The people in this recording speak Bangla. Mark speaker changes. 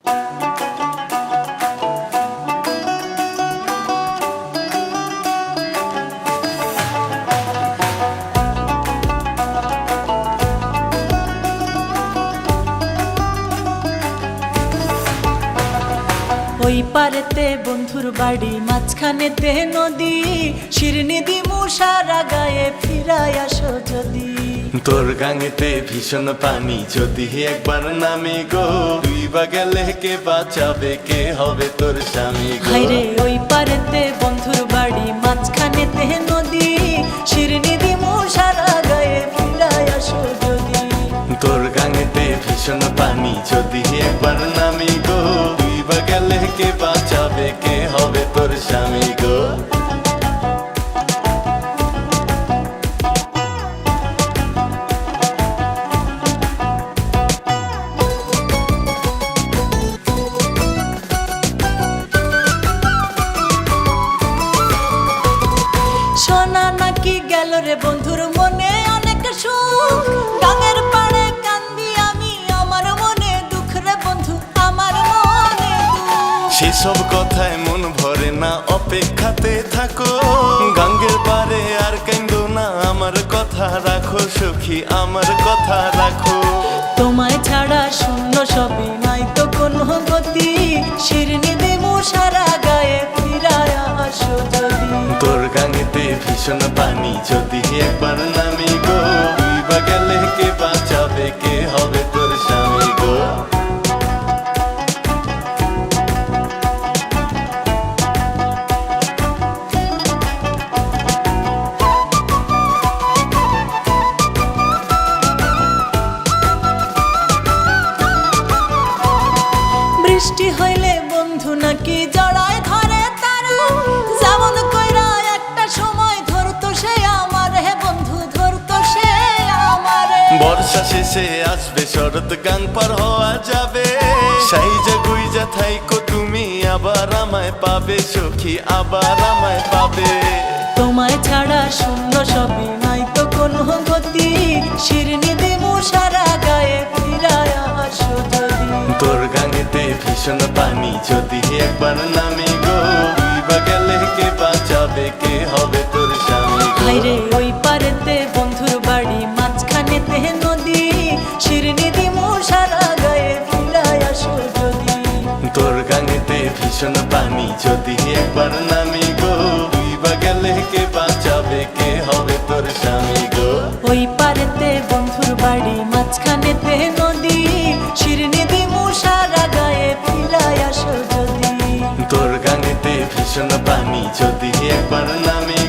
Speaker 1: ওই পারেতে বন্ধুর বাড়ি, মাঝখানেতে নদী, শিরনি দিমু সারা গায়ে, ফিরাই আসো যদি।
Speaker 2: তোর গাঙেতে ভীষণ পানি, যদি একবার নামি গো, তুই বা গেলে কে বাঁচাবে, কে হবে তোর স্বামী গো?
Speaker 1: হায়রে ওই পারেতে বন্ধুর বাড়ি, মাঝখানেতে নদী, শিরনি দিমু সারা গায়ে, ফিরাই আসো যদি।
Speaker 2: তোর গাঙেতে ভীষণ পানি, যদি একবার নামি গো, তুই বা গেলে কে বাঁচাবে, কে হবে তোর স্বামী গো?
Speaker 1: শোনা নাকি গেল রে বন্ধুর মনে অনেক সুখ, গাঙের পাড়ে কান্দি আমি, আমার মনে দুঃখ রে বন্ধু, আমার মনে দুঃখ।
Speaker 2: সেসব কথায় মন ভরে না, অপেক্ষাতে থাকো, গাঙ্গের পারে আর কান্দো না, আমার কথা রাখো সখী, আমার কথা রাখো।
Speaker 1: তোমায় ছাড়া শূন্য সবই, নাই তো কোনো গতি, শিরনি দিমু সারা গায়ে, ফিরায় আসো যদি।
Speaker 2: তোর গাঙেতে ভীষণ পানি, যদি একবার নামি গো, তুই বা গেলে কে বাঁচাবে, কে হবে তোর স্বামী গো?
Speaker 1: বৃষ্টি হইলে বন্ধু নাকি জড়ায় ধরে তারা, যেমন কইরা একটা সময় ধরতো সে আমার, হে বন্ধু ধরতো সে আমারে।
Speaker 2: বর্ষা শেষে আসবে শরৎ, গান পার হওয়া যাবে, সাইজা গুইজা থাইকো তুমি, আবার আমায় পাবে সখী, আবার আমায় পাবে।
Speaker 1: তোমায় ছাড়া শূন্য সবই, নাই তো কোনো গতি, শিরনি দিমু সারা গায়ে, ফিরায় আসো যদি।
Speaker 2: তোর গাঙেতে ভীষণ পানি, যদি একবার নামি গো, তুই বা গেলে কে বাঁচাবে, কে হবে তোর স্বামী গো?
Speaker 1: হায়রে ওই পারেতে বন্ধুর বাড়ি, মাঝখানেতে নদী, শিরনি দিমু সারা গায়ে, ফিরায় আসো যদি।
Speaker 2: তোর গাঙেতে ভীষণ পানি, যদি একবার নামি গো, তুই বা গেলে কে বাঁচাবে, কে হবে তোর স্বামী গো?
Speaker 1: ওই পারেতে বন্ধুর বাড়ি, মাঝখানেতে নদী, শিরনি দিমু সারা গায়ে, ফিরায় আসো যদি।
Speaker 2: তোর গাঙেতে ভীষণ পানি, যদি একবার নামি